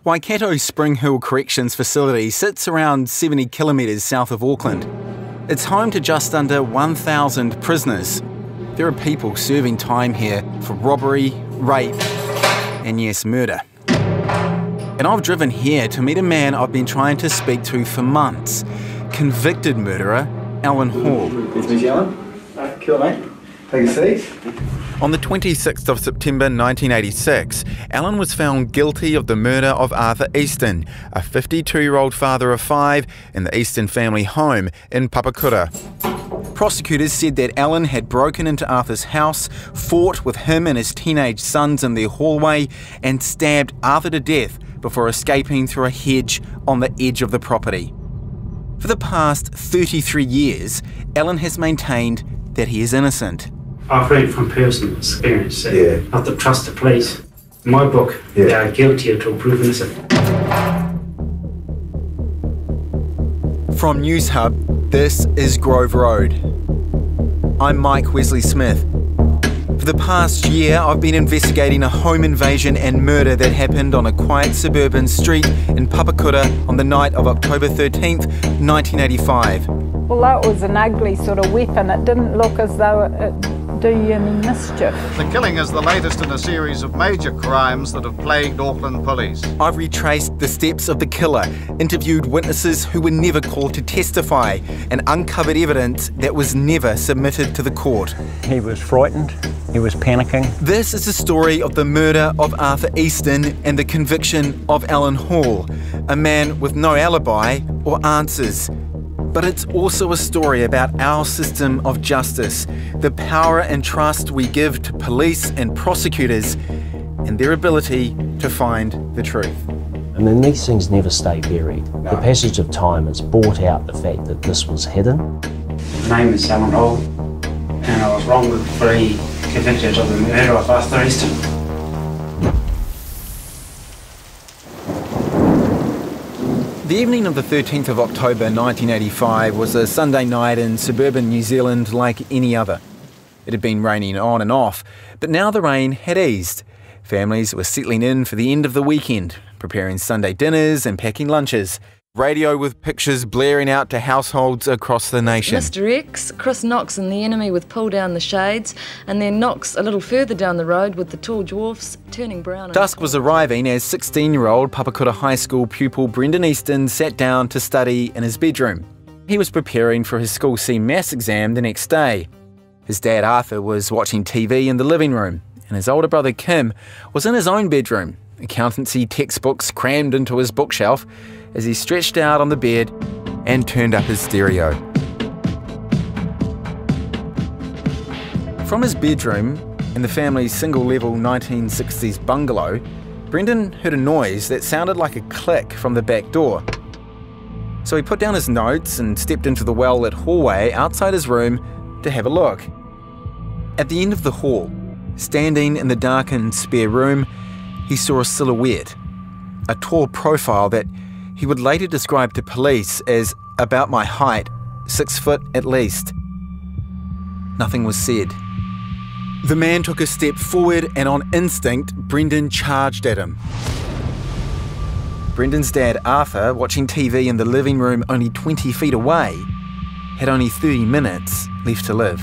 Waikato Spring Hill Corrections Facility sits around 70 kilometres south of Auckland. It's home to just under 1,000 prisoners. There are people serving time here for robbery, rape, and yes, murder. And I've driven here to meet a man I've been trying to speak to for months. Convicted murderer, Alan Hall. Nice to meet you, Alan. Cool, mate. Take a seat. On the 26th of September 1986, Alan was found guilty of the murder of Arthur Easton, a 52-year-old father of 5 in the Easton family home in Pakeha. Prosecutors said that Alan had broken into Arthur's house, fought with him and his teenage sons in their hallway, and stabbed Arthur to death before escaping through a hedge on the edge of the property. For the past 33 years, Alan has maintained that he is innocent. I've read from personal experience, not to trust the police. In my book, they are guilty until proven innocent. From Newshub, this is Grove Road. I'm Mike Wesley-Smith. For the past year, I've been investigating a home invasion and murder that happened on a quiet suburban street in Pakeha on the night of October 13th, 1985. Well, that was an ugly sort of weapon. It didn't look as though it do you any mischief. The killing is the latest in a series of major crimes that have plagued Auckland police. I've retraced the steps of the killer, interviewed witnesses who were never called to testify, and uncovered evidence that was never submitted to the court. He was frightened, he was panicking. This is the story of the murder of Arthur Easton and the conviction of Alan Hall, a man with no alibi or answers. But it's also a story about our system of justice, the power and trust we give to police and prosecutors, and their ability to find the truth. I mean, these things never stay buried. The passage of time has brought out the fact that this was hidden. My name is Alan Hall, and I was wrongfully convicted of the murder of Arthur Easton. The evening of the 13th of October 1985 was a Sunday night in suburban New Zealand like any other. It had been raining on and off, but now the rain had eased. Families were settling in for the end of the weekend, preparing Sunday dinners and packing lunches. Radio with pictures blaring out to households across the nation. Mr X, Chris knocks and the enemy with Pull Down the Shades, and then knocks a little further down the road with the Tall Dwarfs turning brown. Dusk was arriving as 16-year-old Pakeha High School pupil Brendan Easton sat down to study in his bedroom. He was preparing for his School C Maths exam the next day. His dad Arthur was watching TV in the living room, and his older brother Kim was in his own bedroom, accountancy textbooks crammed into his bookshelf, as he stretched out on the bed and turned up his stereo. From his bedroom in the family's single-level 1960s bungalow, Brendan heard a noise that sounded like a click from the back door. So he put down his notes and stepped into the well-lit hallway outside his room to have a look. At the end of the hall, standing in the darkened spare room, he saw a silhouette, a tall profile that he would later describe to police as about my height, 6 foot at least. Nothing was said. The man took a step forward and on instinct, Brendan charged at him. Brendan's dad, Arthur, watching TV in the living room only 20 feet away, had only 30 minutes left to live.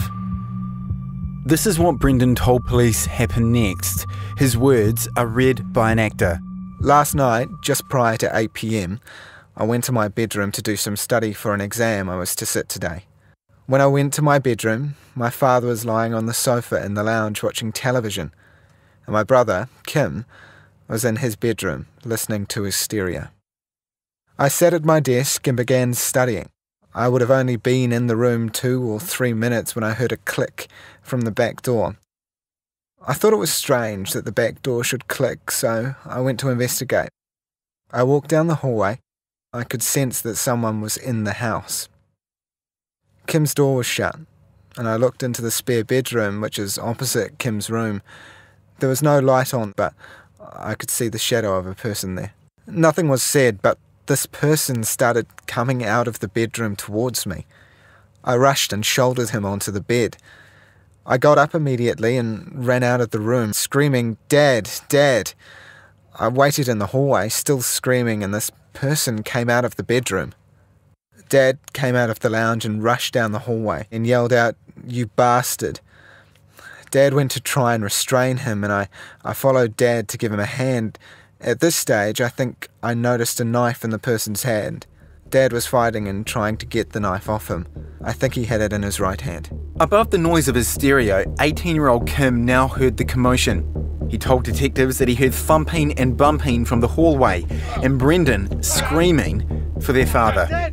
This is what Brendan told police happened next. His words are read by an actor. Last night, just prior to 8 p.m, I went to my bedroom to do some study for an exam I was to sit today. When I went to my bedroom, my father was lying on the sofa in the lounge watching television, and my brother, Kim, was in his bedroom listening to his stereo. I sat at my desk and began studying. I would have only been in the room 2 or 3 minutes when I heard a click from the back door. I thought it was strange that the back door should click, so I went to investigate. I walked down the hallway. I could sense that someone was in the house. Kim's door was shut, and I looked into the spare bedroom, which is opposite Kim's room. There was no light on, but I could see the shadow of a person there. Nothing was said, but this person started coming out of the bedroom towards me. I rushed and shouldered him onto the bed. I got up immediately and ran out of the room, screaming, "Dad, Dad!" I waited in the hallway, still screaming, and this person came out of the bedroom. Dad came out of the lounge and rushed down the hallway and yelled out, "You bastard." Dad went to try and restrain him, and I followed Dad to give him a hand. At this stage, I think I noticed a knife in the person's hand. Dad was fighting and trying to get the knife off him. I think he had it in his right hand. Above the noise of his stereo, 18-year-old Kim now heard the commotion. He told detectives that he heard thumping and bumping from the hallway and Brendan screaming for their father.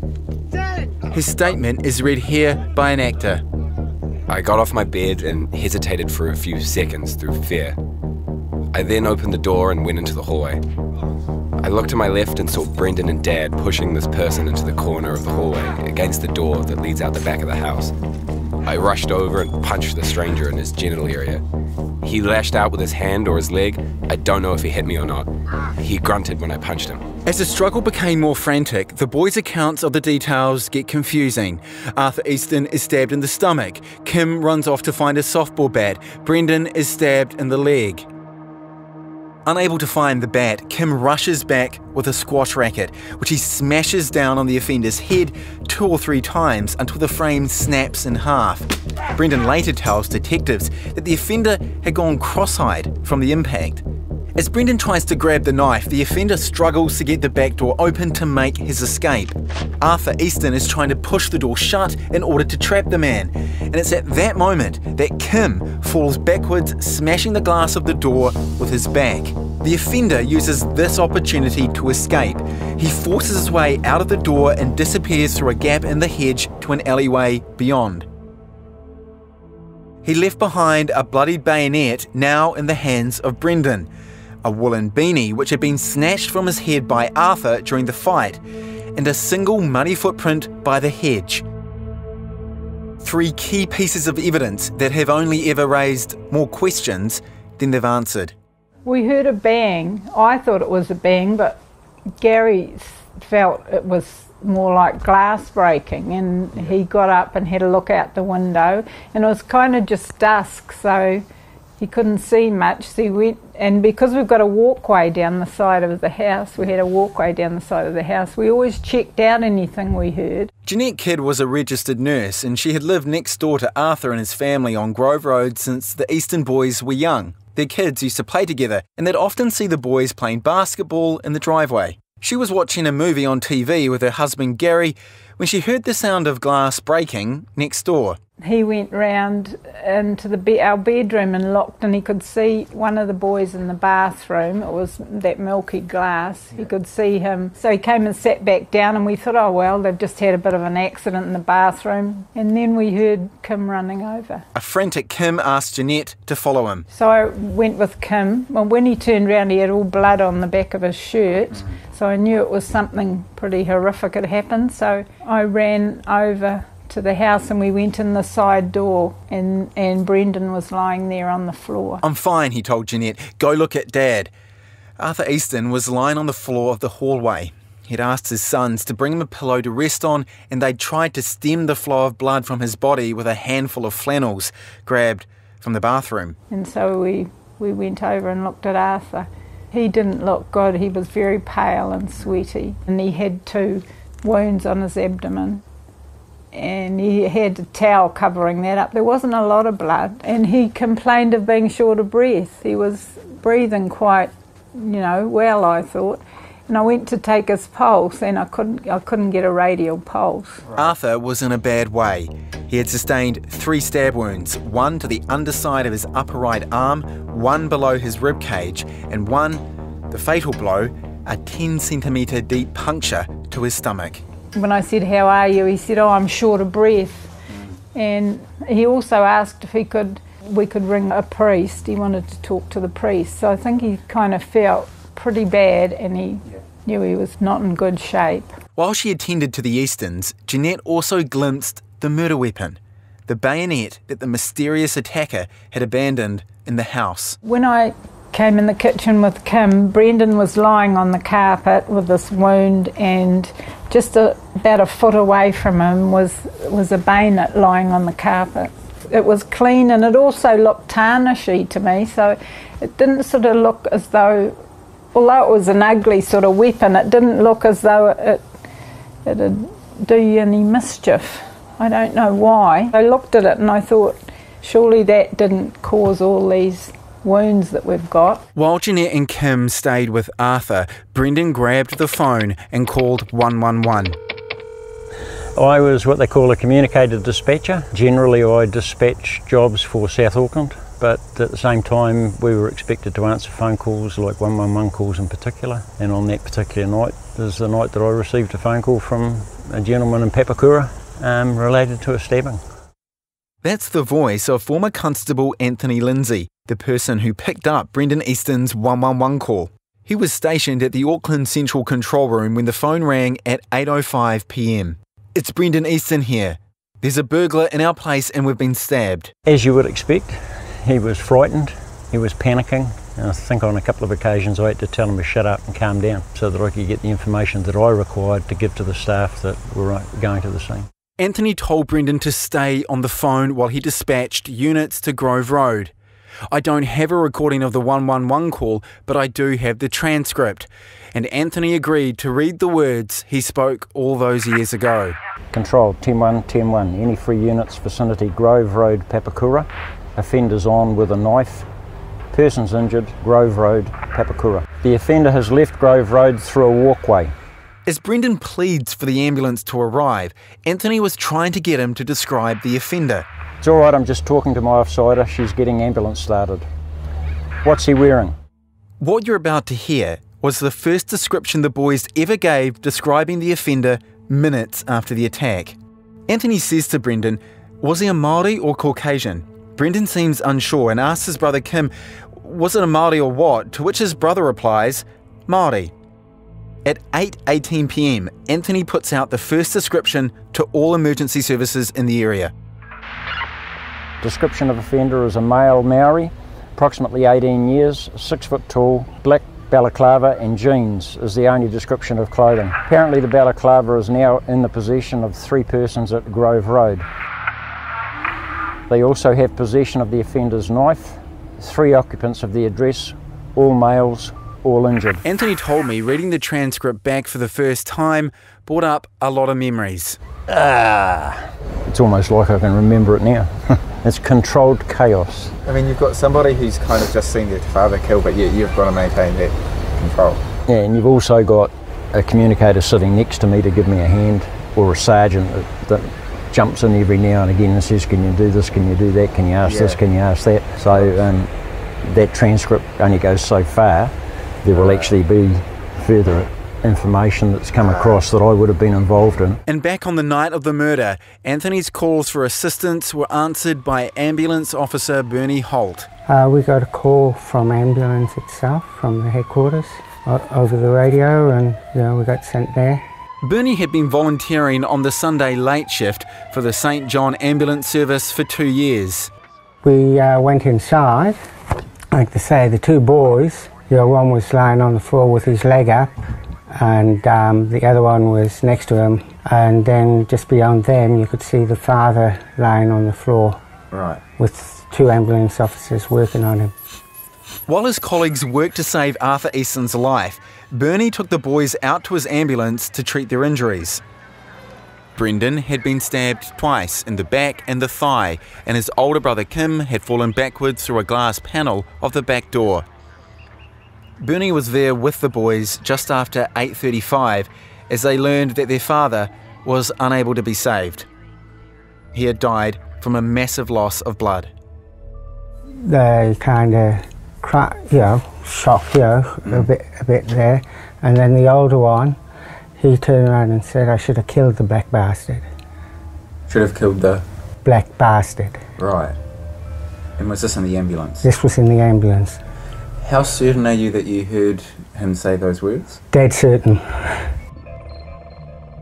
His statement is read here by an actor. I got off my bed and hesitated for a few seconds through fear. I then opened the door and went into the hallway. I looked to my left and saw Brendan and Dad pushing this person into the corner of the hallway against the door that leads out the back of the house. I rushed over and punched the stranger in his genital area. He lashed out with his hand or his leg. I don't know if he hit me or not. He grunted when I punched him. As the struggle became more frantic, the boys' accounts of the details get confusing. Arthur Easton is stabbed in the stomach. Kim runs off to find a softball bat. Brendan is stabbed in the leg. Unable to find the bat, Kim rushes back with a squash racket, which he smashes down on the offender's head 2 or 3 times until the frame snaps in half. Brendan later tells detectives that the offender had gone cross-eyed from the impact. As Brendan tries to grab the knife, the offender struggles to get the back door open to make his escape. Arthur Easton is trying to push the door shut in order to trap the man, and it's at that moment that Kim falls backwards, smashing the glass of the door with his back. The offender uses this opportunity to escape. He forces his way out of the door and disappears through a gap in the hedge to an alleyway beyond. He left behind a bloodied bayonet now in the hands of Brendan, a woolen beanie which had been snatched from his head by Arthur during the fight, and a single muddy footprint by the hedge. 3 key pieces of evidence that have only ever raised more questions than they've answered. We heard a bang. I thought it was a bang, but Gary felt it was more like glass breaking, and he got up and had a look out the window, and it was kind of just dusk, so he couldn't see much. So he went, and because we've got a walkway down the side of the house, we had a walkway down the side of the house, we always checked out anything we heard. Jeanette Kidd was a registered nurse, and she had lived next door to Arthur and his family on Grove Road since the Easton boys were young. Their kids used to play together, and they'd often see the boys playing basketball in the driveway. She was watching a movie on TV with her husband Gary when she heard the sound of glass breaking next door. He went round into our bedroom and looked, and he could see one of the boys in the bathroom. It was that milky glass. He could see him. So he came and sat back down, and we thought, oh well, they've just had a bit of an accident in the bathroom. And then we heard Kim running over. A frantic Kim asked Jeanette to follow him. So I went with Kim. Well, when he turned round, he had all blood on the back of his shirt. So I knew it was something pretty horrific had happened. So I ran over to the house and we went in the side door, and Brendan was lying there on the floor. "I'm fine," he told Jeanette. "Go look at Dad." Arthur Easton was lying on the floor of the hallway. He'd asked his sons to bring him a pillow to rest on, and they'd tried to stem the flow of blood from his body with a handful of flannels grabbed from the bathroom. And so we went over and looked at Arthur. He didn't look good. He was very pale and sweaty, and he had 2 wounds on his abdomen, and he had a towel covering that up. There wasn't a lot of blood, and he complained of being short of breath. He was breathing quite, well, I thought. And I went to take his pulse, and I couldn't get a radial pulse. Arthur was in a bad way. He had sustained 3 stab wounds, 1 to the underside of his upper right arm, 1 below his rib cage, and 1, the fatal blow, a 10-centimetre deep puncture to his stomach. When I said, "How are you?" he said, "Oh, I'm short of breath." And he also asked if we could ring a priest. He wanted to talk to the priest. So I think he kind of felt pretty bad, and he knew he was not in good shape. While she attended to the Eastons, Jeanette also glimpsed the murder weapon, the bayonet that the mysterious attacker had abandoned in the house. When I came in the kitchen with Kim, Brendan was lying on the carpet with this wound, and just about a foot away from him was a bayonet lying on the carpet. It was clean, and it also looked tarnishy to me, so it didn't sort of look as though although it was an ugly sort of weapon, it didn't look as though it'd do you any mischief. I don't know why. I looked at it and I thought, surely that didn't cause all these wounds that we've got. While Jeanette and Kim stayed with Arthur, Brendan grabbed the phone and called 111. I was what they call a communicated dispatcher. Generally I dispatch jobs for South Auckland, but at the same time we were expected to answer phone calls, like 111 calls in particular. And on that particular night is the night that I received a phone call from a gentleman in Pakeha related to a stabbing. That's the voice of former Constable Anthony Lindsay, the person who picked up Brendan Easton's 111 call. He was stationed at the Auckland Central Control Room when the phone rang at 8:05 p.m. It's Brendan Easton here. There's a burglar in our place and we've been stabbed. As you would expect, he was frightened, he was panicking, and I think on a couple of occasions I had to tell him to shut up and calm down so that I could get the information that I required to give to the staff that were going to the scene. Anthony told Brendan to stay on the phone while he dispatched units to Grove Road. I don't have a recording of the 111 call, but I do have the transcript. And Anthony agreed to read the words he spoke all those years ago. Control 10-1, 10-1, any free units vicinity Grove Road, Pakeha. Offenders on with a knife. Persons injured, Grove Road, Pakeha. The offender has left Grove Road through a walkway. As Brendan pleads for the ambulance to arrive, Anthony was trying to get him to describe the offender. It's all right, I'm just talking to my offsider. She's getting ambulance started. What's he wearing? What you're about to hear was the first description the boys ever gave describing the offender minutes after the attack. Anthony says to Brendan, was he a Māori or Caucasian? Brendan seems unsure and asks his brother Kim, was it a Māori or what? To which his brother replies, Māori. At 8:18 p.m, Anthony puts out the first description to all emergency services in the area. Description of offender is a male Māori, approximately 18 years, 6 foot tall, black balaclava and jeans is the only description of clothing. Apparently the balaclava is now in the possession of 3 persons at Grove Road. They also have possession of the offender's knife, 3 occupants of the address, all males, all injured. Anthony told me reading the transcript back for the first time brought up a lot of memories. It's almost like I can remember it now. It's controlled chaos. I mean, you've got somebody who's kind of just seen their father killed, but you've got to maintain that control. Yeah, and you've also got a communicator sitting next to me to give me a hand, or a sergeant that jumps in every now and again and says, can you do this, can you do that, can you ask this, can you ask that? So that transcript only goes so far. There will actually be further information that's come across that I would have been involved in. And back on the night of the murder, Anthony's calls for assistance were answered by ambulance officer Bernie Holt. We got a call from ambulance itself, from the headquarters, over the radio, and we got sent there. Bernie had been volunteering on the Sunday late shift for the St John ambulance service for 2 years. We went inside. Like to say, the 2 boys, one was lying on the floor with his leg up, and the other one was next to him, and then just beyond them you could see the father lying on the floor, right, with 2 ambulance officers working on him. While his colleagues worked to save Arthur Easton's life, Bernie took the boys out to his ambulance to treat their injuries. Brendan had been stabbed twice in the back and the thigh, and his older brother Kim had fallen backwards through a glass panel of the back door. Bernie was there with the boys just after 8:35 as they learned that their father was unable to be saved. He had died from a massive loss of blood. They kind of shocked, a bit there. And then the older one, he turned around and said, I should have killed the black bastard. Should have killed the... Black bastard. Right. And was this in the ambulance? This was in the ambulance. How certain are you that you heard him say those words? Dead certain.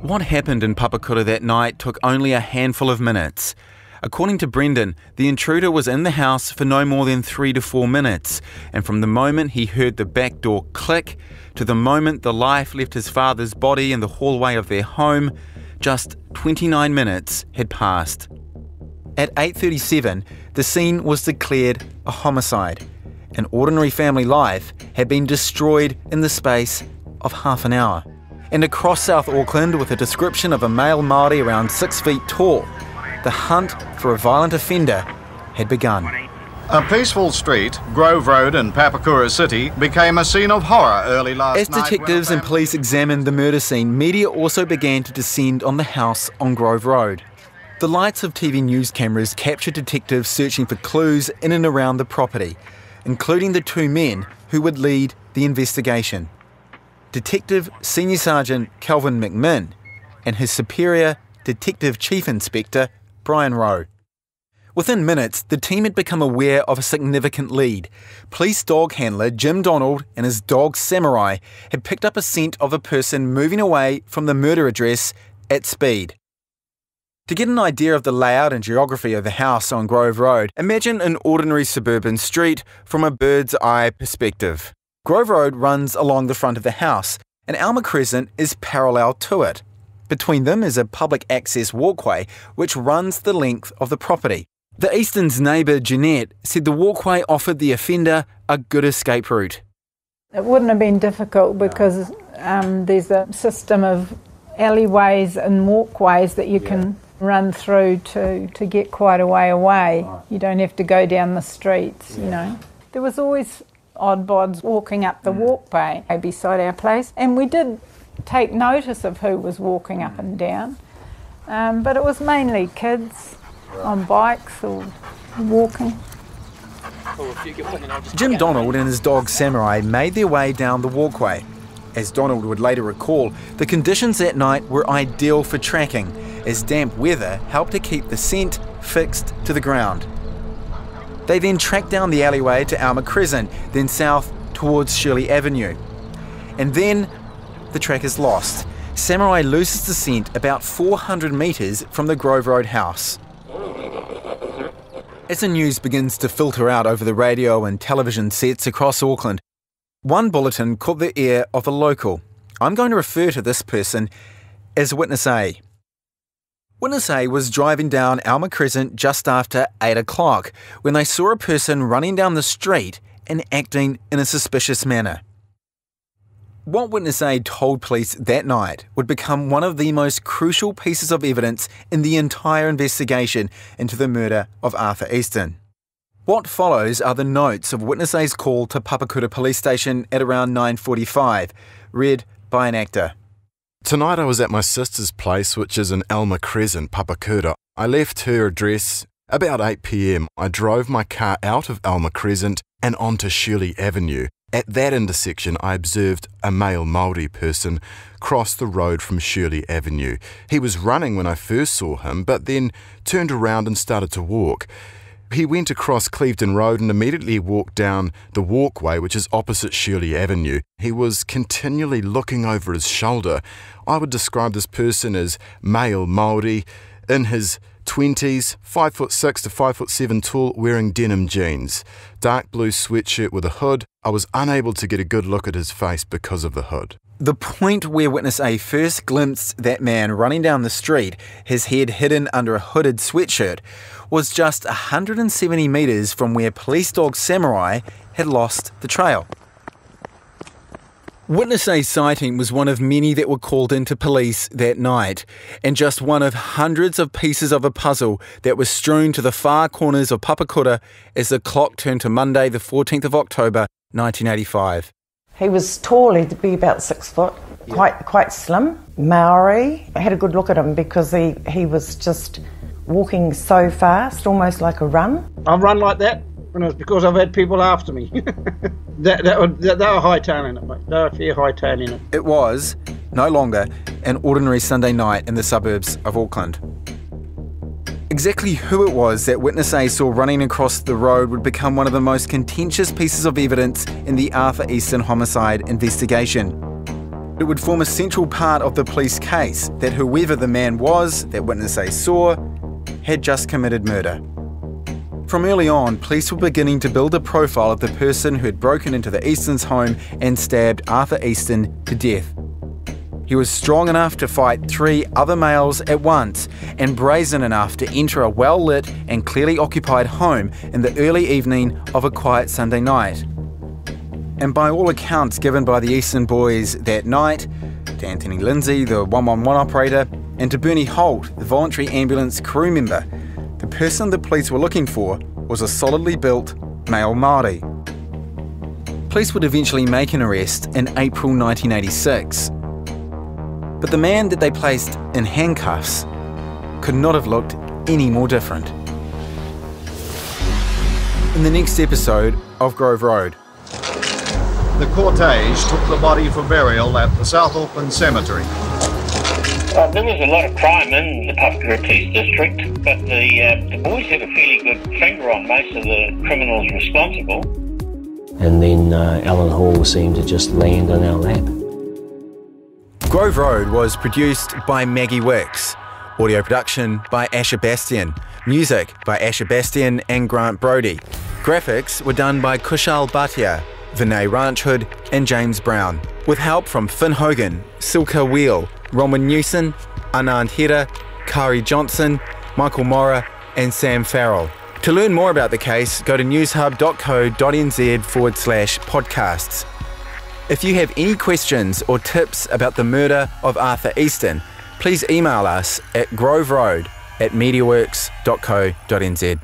What happened in Pakeha that night took only a handful of minutes. According to Brendan, the intruder was in the house for no more than 3 to 4 minutes, and from the moment he heard the back door click to the moment the life left his father's body in the hallway of their home, just 29 minutes had passed. At 8:37, the scene was declared a homicide, an ordinary family life had been destroyed in the space of half an hour. And across South Auckland, with a description of a male Māori around 6 feet tall, the hunt for a violent offender had begun. A peaceful street, Grove Road in Papakura City, became a scene of horror early last night. As detectives and police examined the murder scene, media also began to descend on the house on Grove Road. The lights of TV news cameras captured detectives searching for clues in and around the property, including the two men who would lead the investigation. Detective Senior Sergeant Kelvin McMinn and his superior, Detective Chief Inspector Brian Rowe. Within minutes, the team had become aware of a significant lead. Police dog handler Jim Donald and his dog Samurai had picked up a scent of a person moving away from the murder address at speed. To get an idea of the layout and geography of the house on Grove Road, imagine an ordinary suburban street from a bird's eye perspective. Grove Road runs along the front of the house, and Alma Crescent is parallel to it. Between them is a public access walkway which runs the length of the property. The Easton's neighbour Jeanette said the walkway offered the offender a good escape route. It wouldn't have been difficult because there's a system of alleyways and walkways that you can run through to get quite a way away. You don't have to go down the streets, you know. There was always odd bods walking up the walkway beside our place, and we did take notice of who was walking up and down, but it was mainly kids on bikes or walking. Jim Donald and his dog Samurai made their way down the walkway. As Donald would later recall, the conditions that night were ideal for tracking, as damp weather helped to keep the scent fixed to the ground. They then tracked down the alleyway to Alma Crescent, then south towards Shirley Avenue. And then the track is lost. Samurai loses the scent about 400 metres from the Grove Road house. As the news begins to filter out over the radio and television sets across Auckland, one bulletin caught the ear of a local. I'm going to refer to this person as Witness A. Witness A was driving down Alma Crescent just after 8 o'clock when they saw a person running down the street and acting in a suspicious manner. What Witness A told police that night would become one of the most crucial pieces of evidence in the entire investigation into the murder of Arthur Easton. What follows are the notes of Witness A's call to Papakura Police Station at around 9:45, read by an actor. Tonight I was at my sister's place, which is in Alma Crescent, Papakura. I left her address about 8 p.m. I drove my car out of Alma Crescent and onto Shirley Avenue. At that intersection, I observed a male Māori person cross the road from Shirley Avenue. He was running when I first saw him, but then turned around and started to walk. He went across Clevedon Road and immediately walked down the walkway, which is opposite Shirley Avenue. He was continually looking over his shoulder. I would describe this person as male Māori, in his 20s, 5'6" to 5'7" tall, wearing denim jeans, dark blue sweatshirt with a hood. I was unable to get a good look at his face because of the hood. The point where Witness A first glimpsed that man running down the street, his head hidden under a hooded sweatshirt, was just 170 metres from where police dog Samurai had lost the trail. Witness A's sighting was one of many that were called into police that night, and just one of hundreds of pieces of a puzzle that was strewn to the far corners of Papakura as the clock turned to Monday the 14th of October 1985. He was tall, he'd be about 6 foot, quite slim, Maori. I had a good look at him because he was just walking so fast, almost like a run. I've run like that when it was because I've had people after me. They were hightailing it, mate. They were fair hightailing it. It was, no longer, an ordinary Sunday night in the suburbs of Auckland. Exactly who it was that Witness A saw running across the road would become one of the most contentious pieces of evidence in the Arthur Easton homicide investigation. It would form a central part of the police case that whoever the man was that Witness A saw had just committed murder. From early on, police were beginning to build a profile of the person who had broken into the Easton's home and stabbed Arthur Easton to death. He was strong enough to fight 3 other males at once and brazen enough to enter a well-lit and clearly occupied home in the early evening of a quiet Sunday night. And by all accounts given by the Easton boys that night, to Anthony Lindsay, the 111 operator, and to Bernie Holt, the voluntary ambulance crew member, the person the police were looking for was a solidly built male Māori. Police would eventually make an arrest in April 1986. But the man that they placed in handcuffs could not have looked any more different. In the next episode of Grove Road. The cortege took the body for burial at the South Auckland Cemetery. There was a lot of crime in the Pakeha Police District, but the boys had a fairly good finger on most of the criminals responsible. And then Alan Hall seemed to just land in our lap. Grove Road was produced by Maggie Wicks. Audio production by Asher Bastian. Music by Asher Bastian and Grant Brody. Graphics were done by Kushal Bhatia, Vinay Ranchhood and James Brown, with help from Finn Hogan, Silka Wheel, Roman Newson, Anand Hira, Kari Johnson, Michael Mora and Sam Farrell. To learn more about the case, go to newshub.co.nz/podcasts. If you have any questions or tips about the murder of Arthur Easton, please email us at groveroad@mediaworks.co.nz.